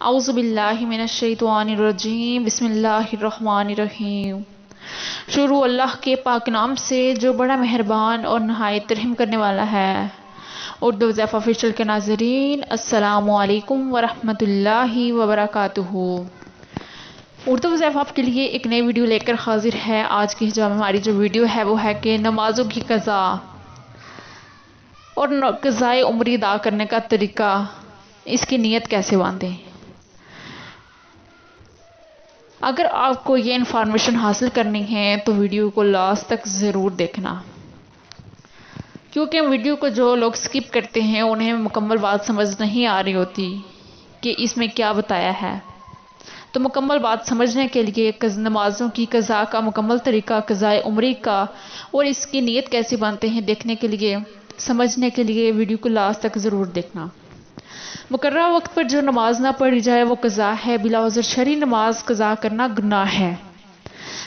اعوذ باللہ من الشیطان الرجیم، بسم اللہ الرحمن الرحیم۔ شروع اللہ کے پاک نام سے جو بڑا مہربان اور نہایت رحم کرنے والا ہے۔ اردو ضیف آفیشیل کے ناظرین، السلام علیکم ورحمۃ اللہ وبرکاتہ۔ اردو ضیف آپ کے لیے ایک نئی ویڈیو لے کر حاضر ہے۔ آج کی جو ہماری ویڈیو ہے وہ ہے کہ نمازوں کی قضا اور قضائے عمری ادا کرنے کا طریقہ، اس کی نیت کیسے باندھیں۔ اگر آپ کو یہ انفارمیشن حاصل کرنی ہے تو ویڈیو کو لاسٹ تک ضرور دیکھنا، کیونکہ ویڈیو کو جو لوگ سکپ کرتے ہیں انہیں مکمل بات سمجھ نہیں آ رہی ہوتی کہ اس میں کیا بتایا ہے۔ تو مکمل بات سمجھنے کے لیے نمازوں کی قضا کا مکمل طریقہ، قضائے عمری کا اور اس کی نیت کیسے باندھتے ہیں، دیکھنے کے لیے، سمجھنے کے لیے ویڈیو کو لاسٹ تک ضرور دیکھنا۔ مقررہ وقت پر جو نماز نہ پڑھی جائے وہ قضا ہے۔ بلا عذر شرعی نماز قضا کرنا گناہ ہے،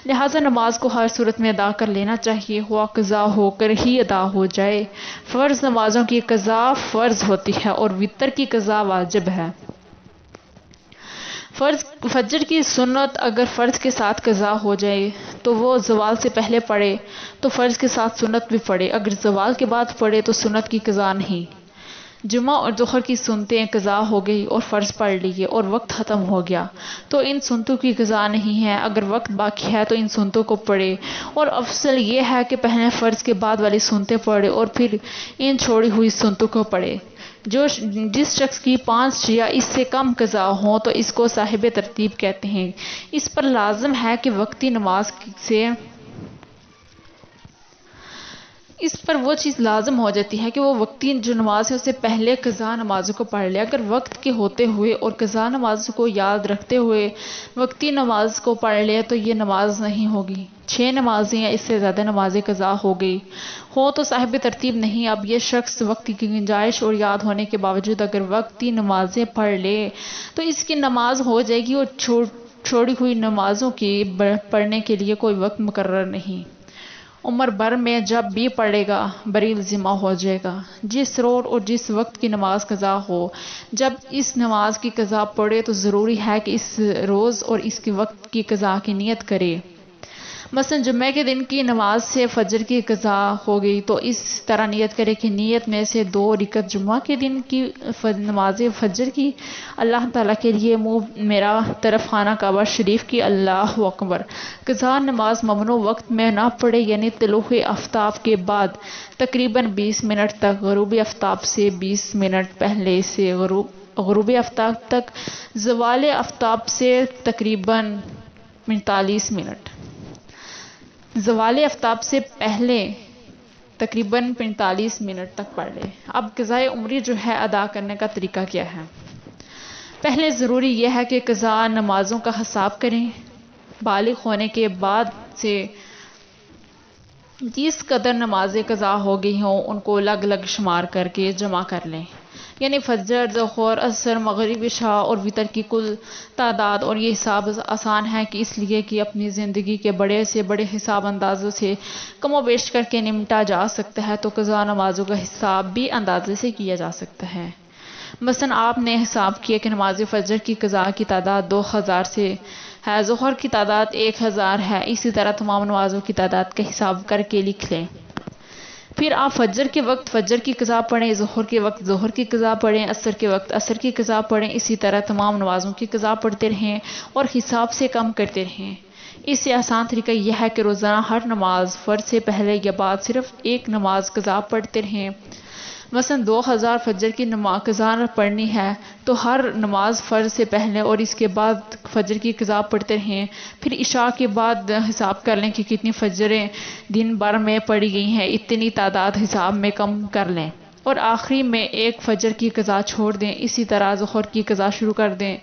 لہذا نماز کو ہر صورت میں ادا کر لینا چاہیے، ہوا قضا ہو کر ہی ادا ہو جائے۔ فرض نمازوں کی قضا فرض ہوتی ہے اور وتر کی قضا واجب ہے۔ فجر کی سنت اگر فرض کے ساتھ قضا ہو جائے تو وہ زوال سے پہلے پڑھے تو فرض کے ساتھ سنت بھی پڑھے، اگر زوال کے بعد پڑھے تو سنت کی قضا نہیں۔ جمعہ اور ظہر کی سنتیں قضا ہو گئی اور فرض پڑھ لیے اور وقت ختم ہو گیا تو ان سنتوں کی قضا نہیں ہے، اگر وقت باقی ہے تو ان سنتوں کو پڑھے، اور افضل یہ ہے کہ پہلے فرض کے بعد والی سنتیں پڑھے اور پھر ان چھوڑی ہوئی سنتوں کو پڑھے۔ جس شخص کی 5 یا اس سے کم قضا ہوں تو اس کو صاحب ترتیب کہتے ہیں۔ اس پر لازم ہے کہ وقتی نماز سے اس پر وہ چیز لازم ہو جاتی ہے کہ وہ وقتی جو نماز ہے اس سے پہلے قضا نمازوں کو پڑھ لے۔ اگر وقت کے ہوتے ہوئے اور قضا نماز کو یاد رکھتے ہوئے وقتی نماز کو پڑھ لے تو یہ نماز نہیں ہوگی۔ 6 نمازیں یا اس سے زیادہ نمازیں قضا ہو گئی ہو تو صاحب ترتیب نہیں۔ اب یہ شخص وقت کی گنجائش اور یاد ہونے کے باوجود اگر وقتی نمازیں پڑھ لے تو اس کی نماز ہو جائے گی، اور چھوڑی ہوئی نمازوں کی پڑھنے کے لیے کوئی وقت مقرر نہیں۔ عمر بھر میں جب بھی پڑھے گا بری ذمہ ہو جائے گا۔ جس روز اور جس وقت کی نماز قضا ہو، جب اس نماز کی قضا پڑھے تو ضروری ہے کہ اس روز اور اس کے وقت کی قضا کی نیت کرے۔ مثلا جمعہ کے دن کی نماز سے فجر کی قضا ہو گئی تو اس طرح نیت کرے کہ نیت میں سے 2 رکعت جمعہ کے دن کی نماز فجر کی، اللہ تعالیٰ کے لیے منہ میرا طرف خانہ کعبہ شریف کی، اللہ اکبر۔ قضا نماز ممنوع وقت میں نہ پڑھے، یعنی طلوع آفتاب کے بعد تقریباً 20 منٹ تک، غروب آفتاب سے 20 منٹ پہلے سے غروب آفتاب تک، زوال آفتاب سے تقریباً 45 منٹ، زوال آفتاب سے پہلے تقریباً 45 منٹ تک پڑھ لے۔ اب قضائے عمری جو ہے ادا کرنے کا طریقہ کیا ہے؟ پہلے ضروری یہ ہے کہ قضا نمازوں کا حساب کریں، بالغ ہونے کے بعد سے جس قدر نمازیں قضا ہو گئی ہوں ان کو الگ الگ شمار کر کے جمع کر لیں، یعنی فجر، ظہر، عصر، مغرب، عشاء اور وتر کی کل تعداد۔ اور یہ حساب آسان ہے کہ اس لیے کہ اپنی زندگی کے بڑے سے بڑے حساب اندازوں سے کم و بیش کر کے نمٹا جا سکتا ہے، تو قضا نمازوں کا حساب بھی اندازے سے کیا جا سکتا ہے۔ مثلا آپ نے حساب کیا کہ نماز فجر کی قضا کی تعداد 2000 سے ہے، ظہر کی تعداد 1000 ہے، اسی طرح تمام نمازوں کی تعداد کا حساب کر کے لکھ لیں۔ پھر آپ فجر کے وقت فجر کی قضا پڑھیں، ظہر کے وقت ظہر کی قضا پڑھیں، عصر کے وقت عصر کی قضا پڑھیں، اسی طرح تمام نمازوں کی قضا پڑھتے رہیں اور حساب سے کم کرتے رہیں۔ اس سے آسان طریقہ یہ ہے کہ روزانہ ہر نماز فرض سے پہلے یا بعد صرف ایک نماز قضا پڑھتے رہیں۔ مثلا 2000 فجر کی قضا پڑھنی ہے تو ہر نماز فرض سے پہلے اور اس کے بعد فجر کی قضا پڑھتے رہیں۔ پھر عشاء کے بعد حساب کر لیں کہ کتنی فجریں دن بھر میں پڑھی گئی ہیں، اتنی تعداد حساب میں کم کر لیں، اور آخری میں ایک فجر کی قضا چھوڑ دیں۔ اسی طرح ظہر کی قضا شروع کر دیں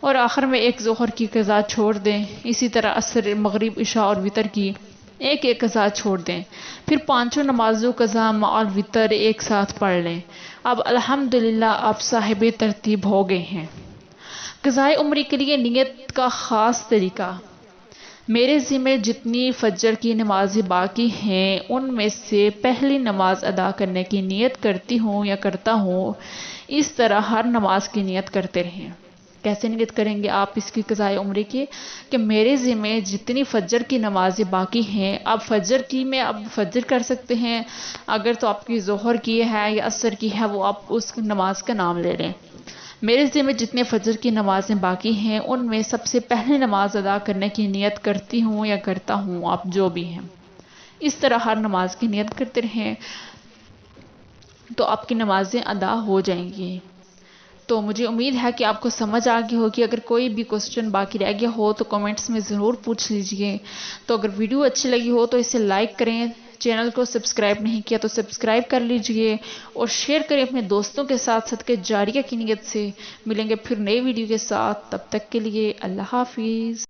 اور آخر میں ایک ظہر کی قضا چھوڑ دیں، اسی طرح عصر، مغرب، عشاء اور وتر کی ایک ایک قضا چھوڑ دیں۔ پھر 5 نمازوں قضا مع الوتر ایک ساتھ پڑھ لیں۔ اب الحمدللہ آپ صاحب ترتیب ہو گئے ہیں۔ قضائے عمری کے لیے نیت کا خاص طریقہ: میرے ذمہ جتنی فجر کی نمازیں باقی ہیں ان میں سے پہلی نماز ادا کرنے کی نیت کرتی ہوں یا کرتا ہوں، اس طرح ہر نماز کی نیت کرتے رہیں۔ کیسے نیت کریں گے آپ اس کی قضاء عمرے کی؟ کہ میرے ذمہ جتنی فجر کی نمازیں باقی ہیں، اب فجر کی میں اب فجر کر سکتے ہیں، اگر تو آپ کی ظہر کی ہے یا عصر کی ہے وہ آپ اس نماز کا نام لے لیں۔ میرے ذمہ جتنے فجر کی نمازیں باقی ہیں ان میں سب سے پہلے نماز ادا کرنے کی نیت کرتی ہوں یا کرتا ہوں، آپ جو بھی ہیں اس طرح ہر نماز کی نیت کرتے رہیں تو آپ کی نمازیں ادا ہو جائیں گی۔ تو مجھے امید ہے کہ آپ کو سمجھ آ گئی ہوگی۔ اگر کوئی بھی کوسچن باقی رہ گیا ہو تو کمنٹس میں ضرور پوچھ لیجئے۔ تو اگر ویڈیو اچھی لگی ہو تو اسے لائک کریں، چینل کو سبسکرائب نہیں کیا تو سبسکرائب کر لیجئے اور شیئر کریں اپنے دوستوں کے ساتھ۔ صدقہ جاریہ کی نیت سے ملیں گے پھر نئی ویڈیو کے ساتھ، تب تک کے لیے اللہ حافظ۔